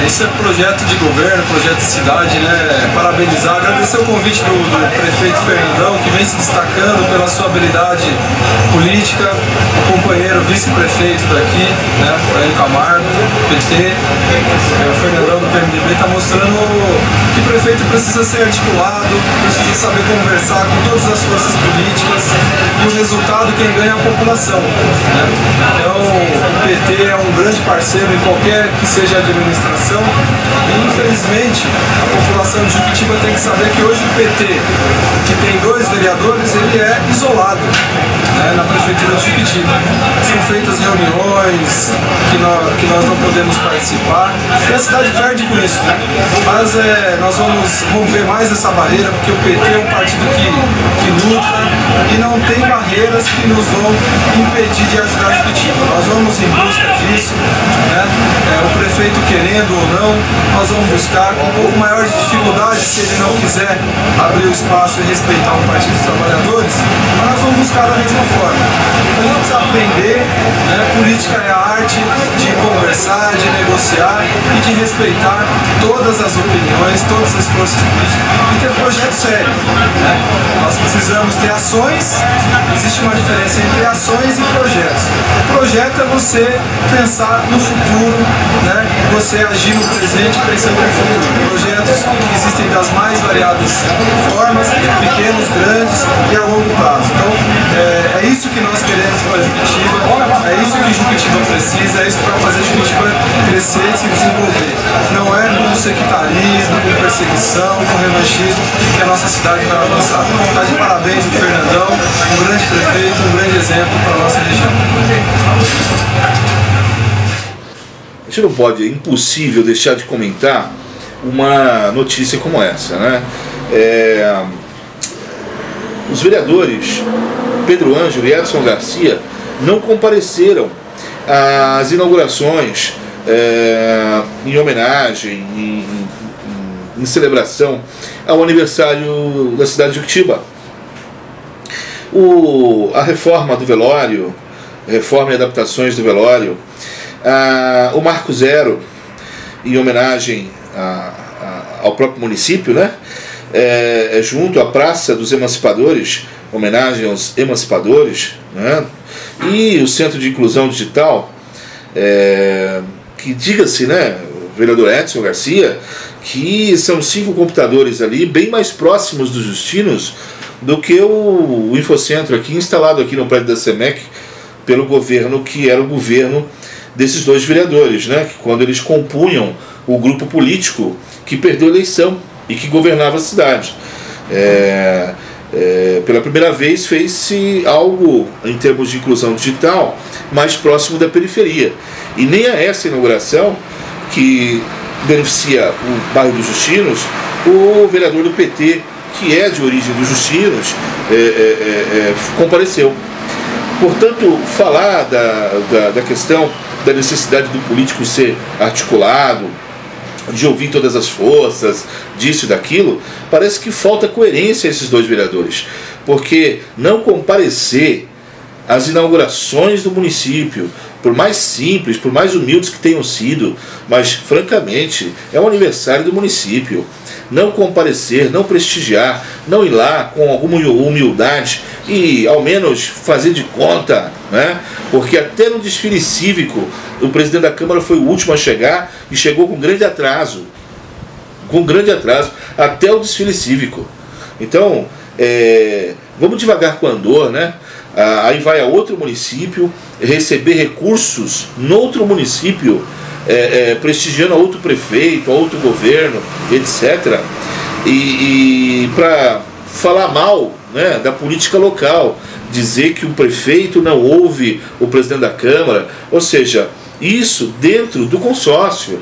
Esse é projeto de governo, projeto de cidade, né? Parabenizar, agradecer o convite do prefeito Fernandão, que vem se destacando pela sua habilidade política, o companheiro vice-prefeito daqui, né? Fernando Camargo, PT, o Fernandão do PMDB está mostrando que o prefeito precisa ser articulado, precisa saber conversar com todas as forças políticas e o resultado quem ganha é a população, né? Então o PT é um grande parceiro em qualquer que seja a administração. E infelizmente a população de Juquitiba tem que saber que hoje o PT, que tem 2 vereadores, ele é isolado, né, na prefeitura de Juquitiba. São feitas reuniões que nós não podemos participar e a cidade perde com isso, né? Mas nós vamos romper mais essa barreira, porque o PT é um partido que luta e não tem barreiras que nos vão impedir de ajudar Juquitiba. Nós vamos em busca disso, né? O prefeito querendo ou não, nós vamos buscar com um pouco maior de dificuldade se ele não quiser abrir o espaço e respeitar o Partido dos Trabalhadores, mas nós vamos buscar da mesma forma. Então a gente precisa aprender, né? Política é a arte de conversar, de negociar e de respeitar todas as opiniões, todas as forças políticas e ter projeto sério, né? Nós precisamos ter ações, existe uma diferença entre ações e projetos. O projeto é você pensar no futuro, né? Você agir no presente pensando no futuro. Projetos existem das mais variadas formas, pequenos, grandes e a longo prazo. Então, é isso que nós queremos para Juquitiba, é isso que Juquitiba precisa, é isso que vai fazer Juquitiba crescer e se desenvolver. Não é com sectarismo, com perseguição, com revanchismo que a nossa cidade vai avançar. Está de parabéns o Fernandão, um grande prefeito, um grande exemplo para a nossa região. A gente não pode, é impossível deixar de comentar uma notícia como essa, né? Os vereadores Pedro Ângelo e Edson Garcia não compareceram às inaugurações em homenagem, em celebração ao aniversário da cidade de Juquitiba. A reforma do velório, reforma e adaptações do velório, o Marco Zero, em homenagem ao próprio município, né? Junto à Praça dos Emancipadores, homenagem aos emancipadores, né? E o Centro de Inclusão Digital, que diga-se, né, o vereador Edson Garcia, que são 5 computadores ali, bem mais próximos dos Justinos do que o Infocentro aqui, instalado aqui no prédio da CEMEC, pelo governo que era o governo desses 2 vereadores, né, que quando eles compunham o grupo político que perdeu a eleição e que governava a cidade. Pela primeira vez fez-se algo em termos de inclusão digital mais próximo da periferia. E nem a essa inauguração, que beneficia o bairro dos Justinos, o vereador do PT, que é de origem dos Justinos, compareceu. Portanto, falar da questão da necessidade do político ser articulado, de ouvir todas as forças, disso e daquilo, parece que falta coerência a esses 2 vereadores, porque não comparecer às inaugurações do município, por mais simples, por mais humildes que tenham sido, mas francamente é um aniversário do município, não comparecer, não prestigiar, não ir lá com alguma humildade e ao menos fazer de conta, né? Porque até no desfile cívico o presidente da Câmara foi o último a chegar e chegou com grande atraso, até o desfile cívico. Então, vamos devagar com o andor, né? Aí vai a outro município receber recursos no outro município, prestigiando a outro prefeito, a outro governo, etc. E para falar mal, né, da política local, dizer que o prefeito não ouve o presidente da Câmara, ou seja, isso dentro do consórcio.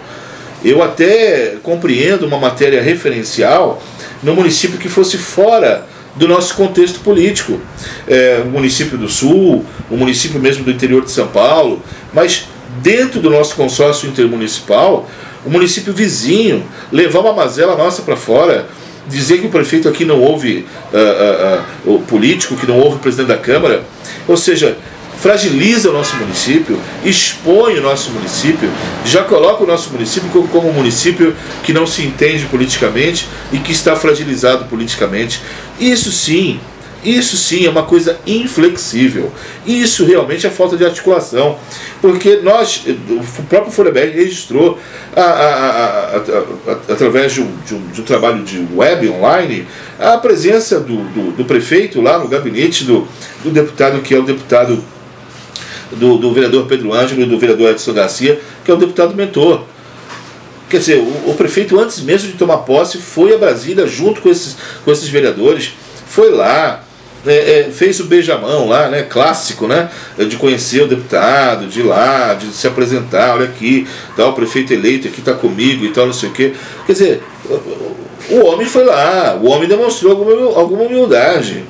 Eu até compreendo uma matéria referencial no município que fosse fora do nosso contexto político, o município do Sul, o município mesmo do interior de São Paulo, mas dentro do nosso consórcio intermunicipal, o município vizinho levar uma mazela nossa para fora, dizer que o prefeito aqui não ouve o político, que não ouve o presidente da Câmara, ou seja, fragiliza o nosso município, expõe o nosso município, já coloca o nosso município como um município que não se entende politicamente e que está fragilizado politicamente. Isso sim é uma coisa inflexível. Isso realmente é falta de articulação, porque o próprio FolhaBR registrou, através de um trabalho de web online, a presença do prefeito lá no gabinete do deputado, que é o deputado do vereador Pedro Ângelo e do vereador Edson Garcia, que é o deputado mentor. Quer dizer, o prefeito, antes mesmo de tomar posse, foi a Brasília junto com esses vereadores, foi lá, fez o beijamão lá, né, clássico, né, de conhecer o deputado, de ir lá, de se apresentar, olha aqui, tá, o prefeito eleito aqui está comigo e tal, não sei o quê. Quer dizer, o homem foi lá, o homem demonstrou alguma humildade.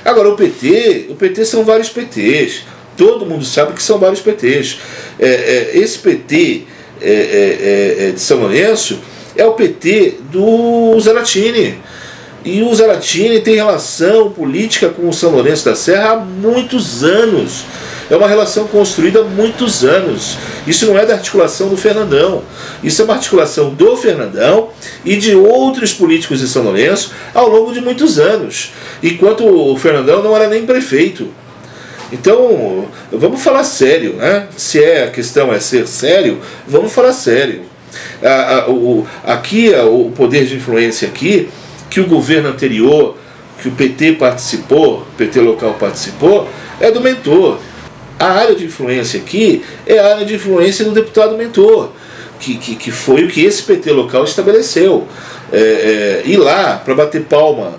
Agora, o PT são vários PTs, todo mundo sabe que são vários PTs. Esse PT de São Lourenço é o PT do Zaratini. E o Zaratini tem relação política com o São Lourenço da Serra há muitos anos. É uma relação construída há muitos anos. Isso não é da articulação do Fernandão. Isso é uma articulação do Fernandão e de outros políticos de São Lourenço ao longo de muitos anos. Enquanto o Fernandão não era nem prefeito. Então, vamos falar sério, né? Se a questão é ser sério, vamos falar sério. Aqui, o poder de influência aqui, que o governo anterior, que o PT participou, o PT local participou, é do mentor. A área de influência aqui é a área de influência do deputado mentor, que foi o que esse PT local estabeleceu. Ir lá para bater palma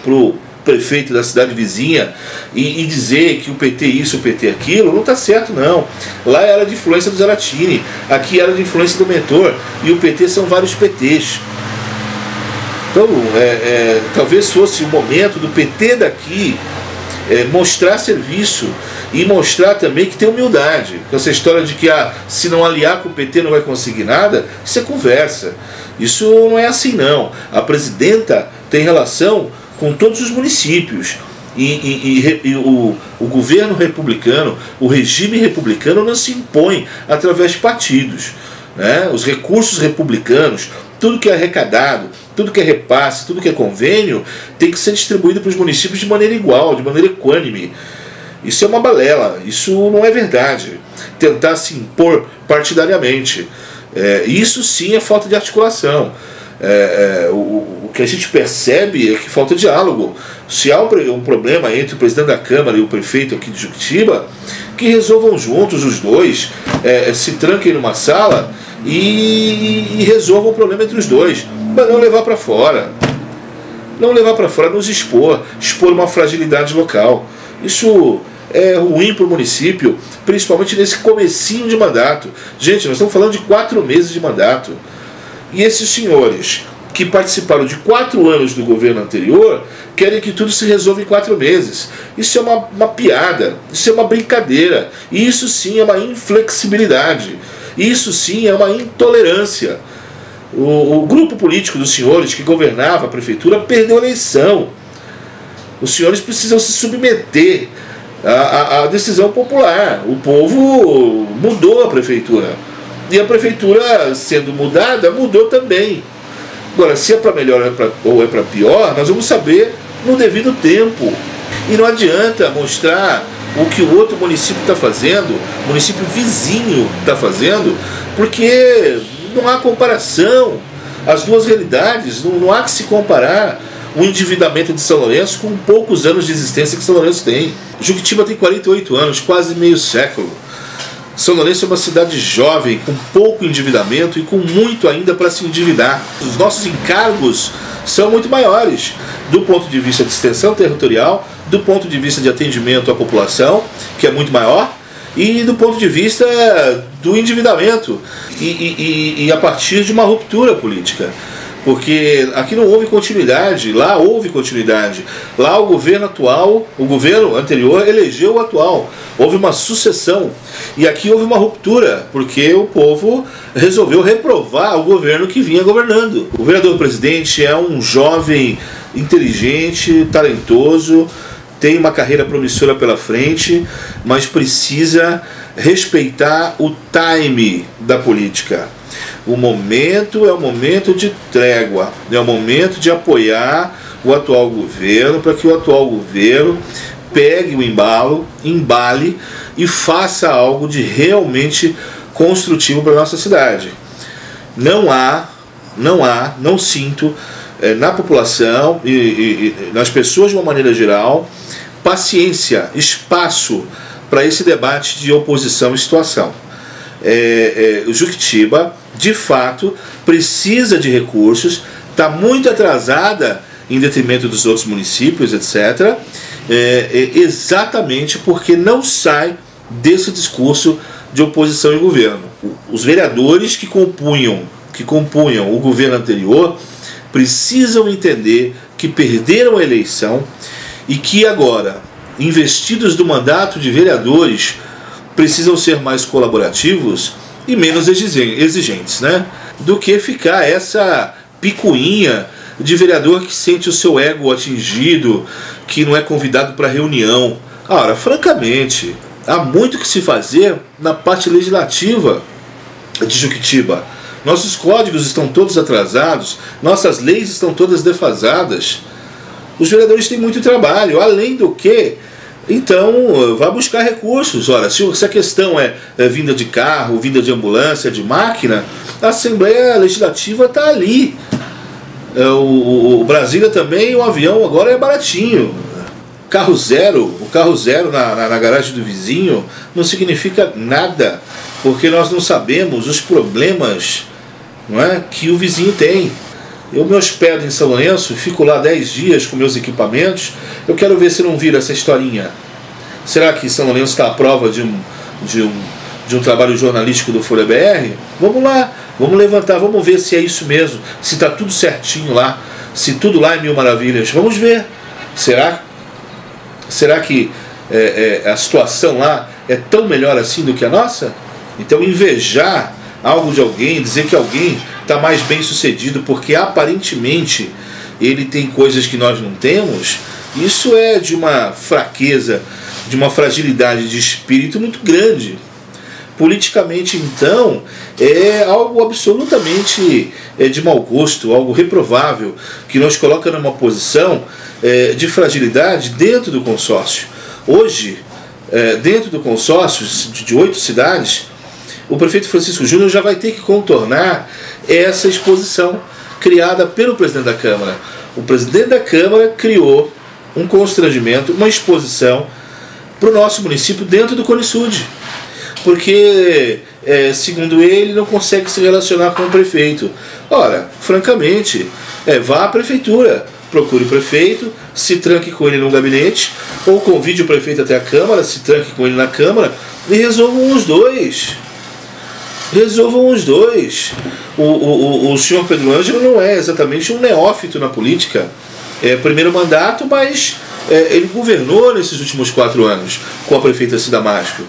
para o prefeito da cidade vizinha e dizer que o PT isso, o PT aquilo, não está certo não. Lá é a área de influência do Zaratini, aqui é a área de influência do mentor, e o PT são vários PTs. Então, talvez fosse o momento do PT daqui mostrar serviço e mostrar também que tem humildade. Essa história de que se não aliar com o PT não vai conseguir nada, isso é conversa. Isso não é assim não. A presidenta tem relação com todos os municípios. E o governo republicano, o regime republicano não se impõe através de partidos, né? Os recursos republicanos, tudo que é arrecadado, tudo que é repasse, tudo que é convênio, tem que ser distribuído para os municípios de maneira igual, de maneira equânime. Isso é uma balela, isso não é verdade. Tentar se impor partidariamente. Isso sim é falta de articulação. O que a gente percebe é que falta diálogo. Se há um problema entre o presidente da Câmara e o prefeito aqui de Juquitiba, que resolvam juntos os dois, se tranquem numa sala e resolvam o problema entre os dois, mas não levar para fora. Não levar para fora, nos expor uma fragilidade local. Isso é ruim para o município, principalmente nesse comecinho de mandato. Gente, nós estamos falando de 4 meses de mandato. E esses senhores que participaram de 4 anos do governo anterior querem que tudo se resolva em 4 meses. Isso é uma piada, isso é uma brincadeira. E isso sim é uma inflexibilidade. Isso sim é uma intolerância. O grupo político dos senhores que governava a prefeitura perdeu a eleição. Os senhores precisam se submeter à decisão popular. O povo mudou a prefeitura. E a prefeitura, sendo mudada, mudou também. Agora, se é para melhor ou é para pior, nós vamos saber no devido tempo. E não adianta mostrar o que o outro município está fazendo, o município vizinho está fazendo, porque não há comparação. As duas realidades, não há que se comparar o endividamento de São Lourenço com poucos anos de existência que São Lourenço tem. Juquitiba tem 48 anos, quase meio século. São Lourenço é uma cidade jovem, com pouco endividamento e com muito ainda para se endividar. Os nossos encargos são muito maiores, do ponto de vista de extensão territorial, do ponto de vista de atendimento à população, que é muito maior, e do ponto de vista do endividamento, e a partir de uma ruptura política. Porque aqui não houve continuidade, lá houve continuidade. Lá o governo anterior elegeu o atual. Houve uma sucessão. E aqui houve uma ruptura, porque o povo resolveu reprovar o governo que vinha governando. O vereador presidente é um jovem inteligente, talentoso, tem uma carreira promissora pela frente, mas precisa respeitar o time da política. O momento é o momento de trégua, é o momento de apoiar o atual governo, para que o atual governo pegue o embale e faça algo de realmente construtivo para a nossa cidade. Não sinto na população e nas pessoas de uma maneira geral paciência, espaço para esse debate de oposição e situação. O Juquitiba, de fato, precisa de recursos, está muito atrasada em detrimento dos outros municípios, etc., exatamente porque não sai desse discurso de oposição e governo. Os vereadores que compunham o governo anterior precisam entender que perderam a eleição e que agora, investidos do mandato de vereadores, precisam ser mais colaborativos e menos exigentes, né? Do que ficar essa picuinha de vereador que sente o seu ego atingido, que não é convidado para reunião. Ora, francamente, há muito que se fazer na parte legislativa de Juquitiba. Nossos códigos estão todos atrasados, nossas leis estão todas defasadas. Os vereadores têm muito trabalho, além do que, então, vá buscar recursos. Ora, se a questão é vinda de carro, vinda de ambulância, de máquina, a Assembleia Legislativa está ali. O Brasília também, o avião agora é baratinho. O carro zero na garagem do vizinho não significa nada, porque nós não sabemos os problemas, não é, que o vizinho tem. Eu me hospedo em São Lourenço, fico lá 10 dias com meus equipamentos. Eu quero ver se não vira essa historinha. Será que São Lourenço está à prova de um trabalho jornalístico do Folha BR? Vamos lá, vamos levantar, vamos ver se é isso mesmo, se está tudo certinho lá, se tudo lá é mil maravilhas. Vamos ver. Será que a situação lá é tão melhor assim do que a nossa? Então invejar algo de alguém, dizer que alguém está mais bem sucedido porque aparentemente ele tem coisas que nós não temos, isso é de uma fraqueza, de uma fragilidade de espírito muito grande. Politicamente, então, é algo absolutamente de mau gosto, algo reprovável, que nos coloca numa posição de fragilidade dentro do consórcio. Hoje, dentro do consórcio de 8 cidades, o prefeito Francisco Júnior já vai ter que contornar essa exposição criada pelo presidente da Câmara. O presidente da Câmara criou um constrangimento, uma exposição para o nosso município dentro do Conisud, porque, segundo ele, não consegue se relacionar com o prefeito. Ora, francamente, vá à prefeitura, procure o prefeito, se tranque com ele no gabinete, ou convide o prefeito até a Câmara, se tranque com ele na Câmara e resolvam os dois. Resolvam os dois. O senhor Pedro Ângelo não é exatamente um neófito na política. É primeiro mandato, mas ele governou nesses últimos 4 anos com a prefeita Cida Mastro.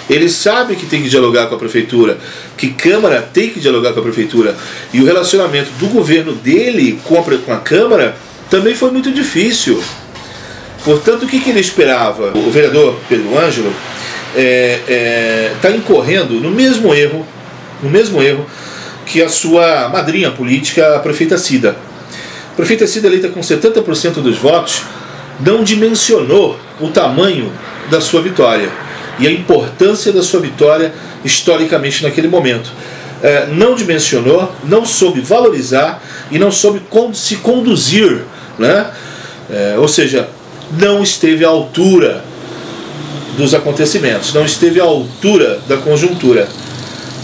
Ele sabe que tem que dialogar com a prefeitura, que Câmara tem que dialogar com a prefeitura. E o relacionamento do governo dele com a Câmara também foi muito difícil. Portanto, o que ele esperava? O vereador Pedro Ângelo está incorrendo no mesmo erro que a sua madrinha política, a prefeita Cida. A prefeita Cida, eleita com 70% dos votos, não dimensionou o tamanho da sua vitória e a importância da sua vitória historicamente naquele momento. Não dimensionou, não soube valorizar e não soube se conduzir, né? Ou seja, não esteve à altura dos acontecimentos, não esteve à altura da conjuntura.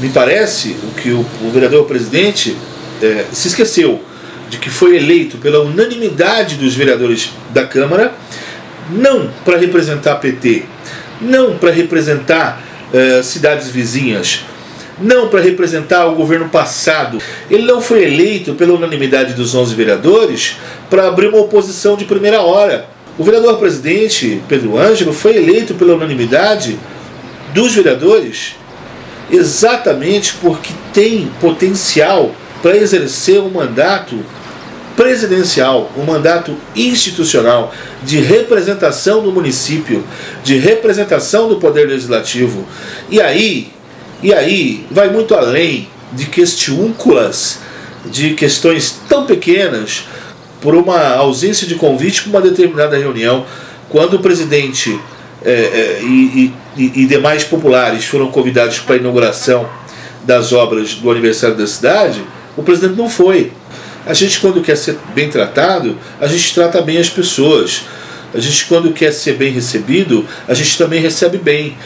Me parece que o vereador presidente se esqueceu de que foi eleito pela unanimidade dos vereadores da Câmara, não para representar PT, não para representar cidades vizinhas, não para representar o governo passado. Ele não foi eleito pela unanimidade dos 11 vereadores para abrir uma oposição de primeira hora. O vereador presidente, Pedro Ângelo, foi eleito pela unanimidade dos vereadores exatamente porque tem potencial para exercer um mandato presidencial, um mandato institucional de representação do município, de representação do poder legislativo. E aí vai muito além de questiúnculas, de questões tão pequenas, por uma ausência de convite para uma determinada reunião, quando o presidente e demais populares foram convidados para a inauguração das obras do aniversário da cidade, o presidente não foi. A gente, quando quer ser bem tratado, a gente trata bem as pessoas. A gente, quando quer ser bem recebido, a gente também recebe bem.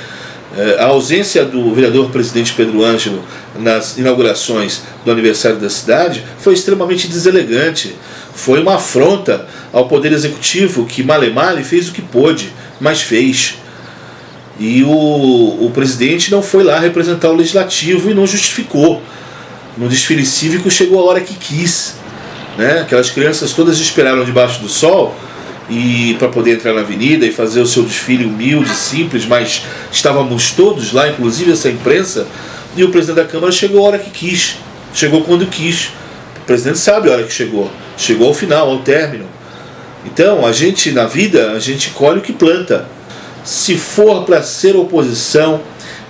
A ausência do vereador presidente Pedro Ângelo nas inaugurações do aniversário da cidade foi extremamente deselegante. Foi uma afronta ao Poder Executivo, que male fez o que pôde, mas fez. E o presidente não foi lá representar o Legislativo e não justificou. No desfile cívico chegou a hora que quis, né? Aquelas crianças todas esperaram debaixo do sol e para poder entrar na avenida e fazer o seu desfile humilde, simples, mas estávamos todos lá, inclusive essa imprensa, e o presidente da Câmara chegou a hora que quis, chegou quando quis. O presidente sabe a hora que chegou ao final, ao término. Então, a gente, na vida, a gente colhe o que planta. Se for para ser oposição,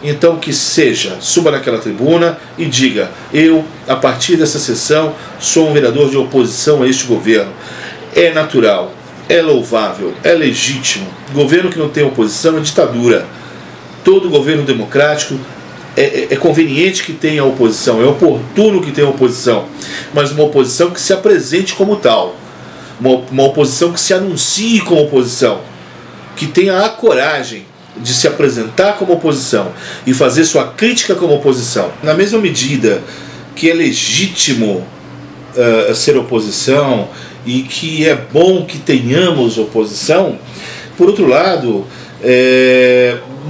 então que seja, suba naquela tribuna e diga: eu, a partir dessa sessão, sou um vereador de oposição a este governo. É natural, é louvável, é legítimo. Governo que não tem oposição é ditadura. Todo governo democrático é conveniente que tenha oposição, é oportuno que tenha oposição, mas uma oposição que se apresente como tal, uma oposição que se anuncie como oposição, que tenha a coragem de se apresentar como oposição e fazer sua crítica como oposição. Na mesma medida que é legítimo ser oposição e que é bom que tenhamos oposição, por outro lado,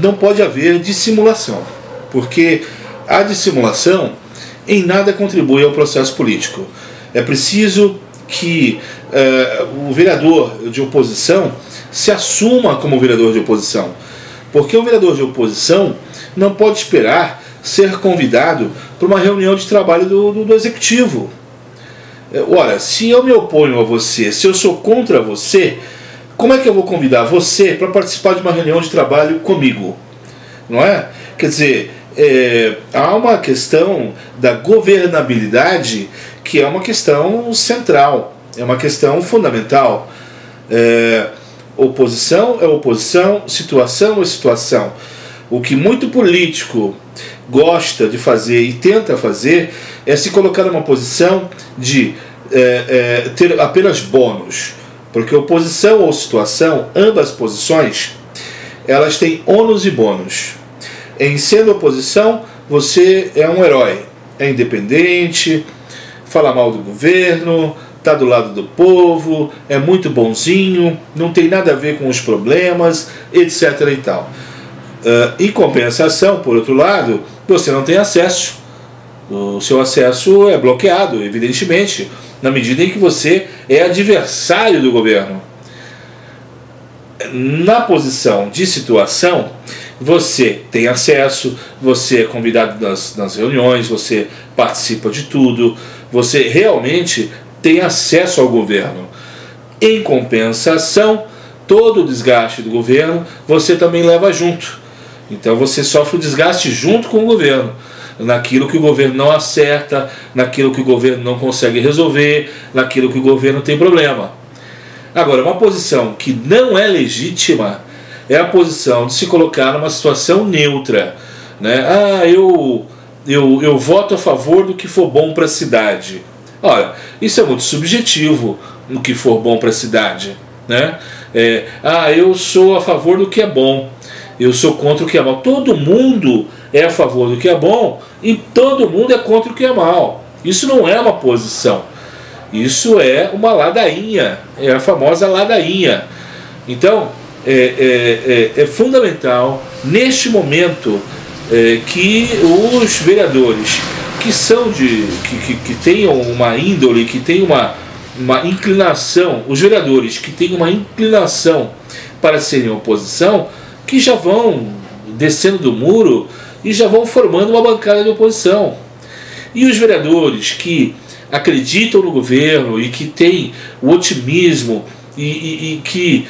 não pode haver dissimulação, porque a dissimulação em nada contribui ao processo político. É preciso que o vereador de oposição se assuma como vereador de oposição, porque o vereador de oposição não pode esperar ser convidado para uma reunião de trabalho do executivo. Ora, se eu me oponho a você, se eu sou contra você, como é que eu vou convidar você para participar de uma reunião de trabalho comigo? Não é? Quer dizer, há uma questão da governabilidade que é uma questão central, é uma questão fundamental. Oposição é oposição, situação é situação. O que muito político gosta de fazer e tenta fazer é se colocar numa posição de ter apenas bônus, porque oposição ou situação, ambas posições, elas têm ônus e bônus. Em sendo oposição, você é um herói, é independente, fala mal do governo, está do lado do povo, é muito bonzinho, não tem nada a ver com os problemas, etc. e tal. Em compensação, por outro lado, você não tem acesso. O seu acesso é bloqueado, evidentemente, na medida em que você é adversário do governo. Na posição de situação, você tem acesso, você é convidado nas reuniões, você participa de tudo, você realmente tem acesso ao governo. Em compensação, todo o desgaste do governo você também leva junto. Então você sofre o desgaste junto com o governo, naquilo que o governo não acerta, naquilo que o governo não consegue resolver, naquilo que o governo tem problema. Agora, uma posição que não é legítima é a posição de se colocar numa situação neutra, né? Eu voto a favor do que for bom para a cidade. Ora, isso é muito subjetivo, no que for bom para a cidade, né? Eu sou a favor do que é bom, eu sou contra o que é mal. Todo mundo é a favor do que é bom e todo mundo é contra o que é mal. Isso não é uma posição, isso é uma ladainha, é a famosa ladainha. Então, é fundamental, neste momento, que os vereadores que tenham uma índole, que tenham uma inclinação, os vereadores que tenham uma inclinação para serem oposição, que já vão descendo do muro e já vão formando uma bancada de oposição. E os vereadores que acreditam no governo e que têm o otimismo e que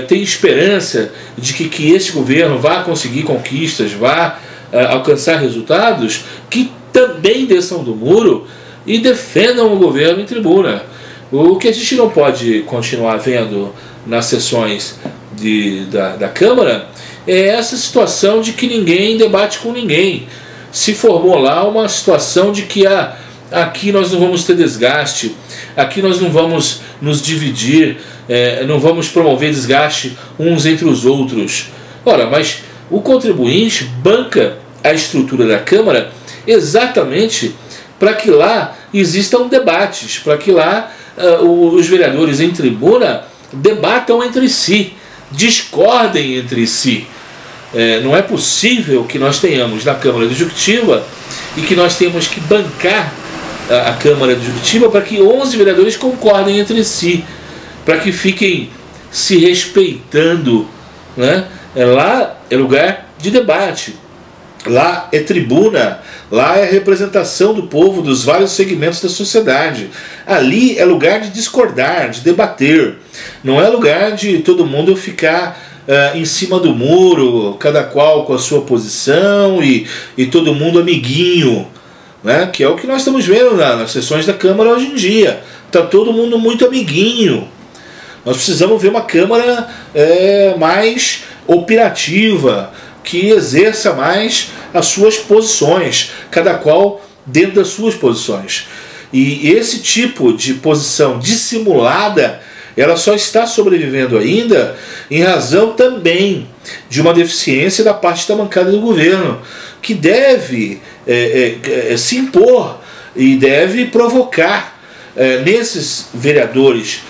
tem esperança de que esse governo vá conseguir conquistas, vá alcançar resultados, que também desçam do muro e defendam o governo em tribuna. O que a gente não pode continuar vendo nas sessões da Câmara é essa situação de que ninguém debate com ninguém. Se formou lá uma situação de que aqui nós não vamos ter desgaste, aqui nós não vamos nos dividir, não vamos promover desgaste uns entre os outros. Ora, mas o contribuinte banca a estrutura da Câmara exatamente para que lá existam debates, para que lá os vereadores em tribuna debatam entre si, discordem entre si. Não é possível que nós tenhamos na Câmara Executiva e que nós temos que bancar a Câmara Executiva para que 11 vereadores concordem entre si, para que fiquem se respeitando, né? Lá é lugar de debate, lá é tribuna, lá é representação do povo dos vários segmentos da sociedade. Ali é lugar de discordar, de debater. Não é lugar de todo mundo ficar em cima do muro, cada qual com a sua posição e todo mundo amiguinho, né? Que é o que nós estamos vendo nas sessões da Câmara hoje em dia. Está todo mundo muito amiguinho. Nós precisamos ver uma Câmara mais operativa, que exerça mais as suas posições, cada qual dentro das suas posições. E esse tipo de posição dissimulada, ela só está sobrevivendo ainda em razão também de uma deficiência da parte da bancada do governo, que deve se impor e deve provocar nesses vereadores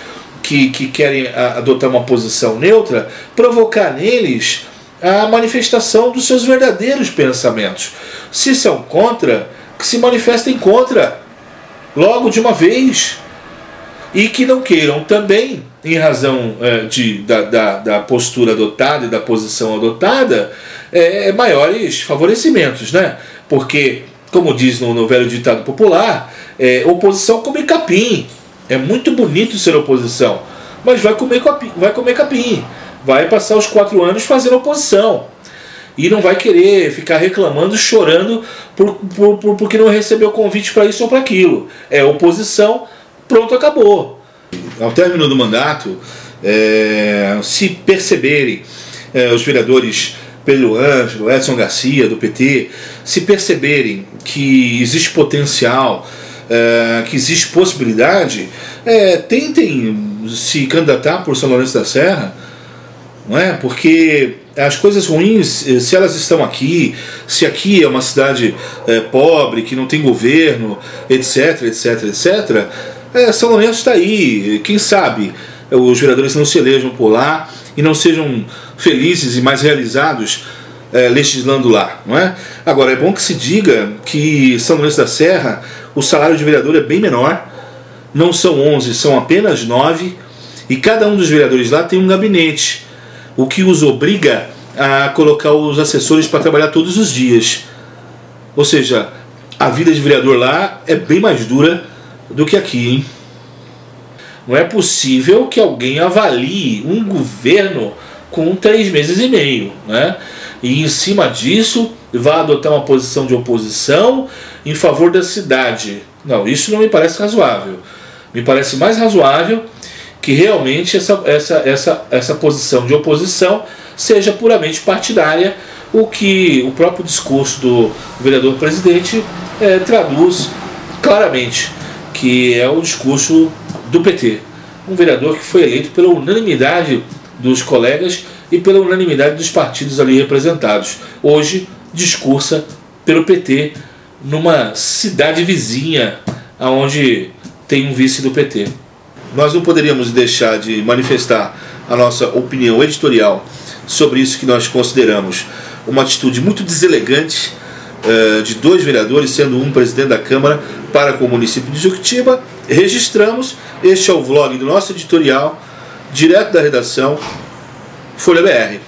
que querem adotar uma posição neutra, provocar neles a manifestação dos seus verdadeiros pensamentos. Se são contra, que se manifestem contra logo de uma vez, e que não queiram também, em razão da postura adotada e da posição adotada, maiores favorecimentos, né? Porque, como diz no velho ditado popular, oposição come capim. É muito bonito ser oposição, mas vai comer capim. Vai passar os 4 anos fazendo oposição e não vai querer ficar reclamando, chorando porque não recebeu convite para isso ou para aquilo. É oposição, pronto, acabou. Ao término do mandato, se perceberem os vereadores Pedro Ângelo, Edson Garcia, do PT, se perceberem que existe potencial, que existe possibilidade, tentem se candidatar por São Lourenço da Serra, não é? Porque as coisas ruins, se elas estão aqui, se aqui é uma cidade pobre, que não tem governo, etc, etc, etc, São Lourenço está aí. Quem sabe os vereadores não se elejam por lá e não sejam felizes e mais realizados legislando lá, não é? Agora, é bom que se diga que São Lourenço da Serra, o salário de vereador é bem menor, não são 11, são apenas 9, e cada um dos vereadores lá tem um gabinete, o que os obriga a colocar os assessores para trabalhar todos os dias. Ou seja, a vida de vereador lá é bem mais dura do que aqui, hein? Não é possível que alguém avalie um governo com 3 meses e meio, né? E em cima disso vá adotar uma posição de oposição em favor da cidade. Não, isso não me parece razoável. Me parece mais razoável que realmente essa posição de oposição seja puramente partidária, o que o próprio discurso do vereador presidente traduz claramente, que é o discurso do PT. Um vereador que foi eleito pela unanimidade dos colegas e pela unanimidade dos partidos ali representados. Hoje discursa pelo PT numa cidade vizinha, onde tem um vice do PT. Nós não poderíamos deixar de manifestar a nossa opinião editorial sobre isso que nós consideramos uma atitude muito deselegante de 2 vereadores, sendo um presidente da Câmara, para com o município de Juquitiba. Registramos. Este é o vlog do nosso editorial, direto da redação Folha BR.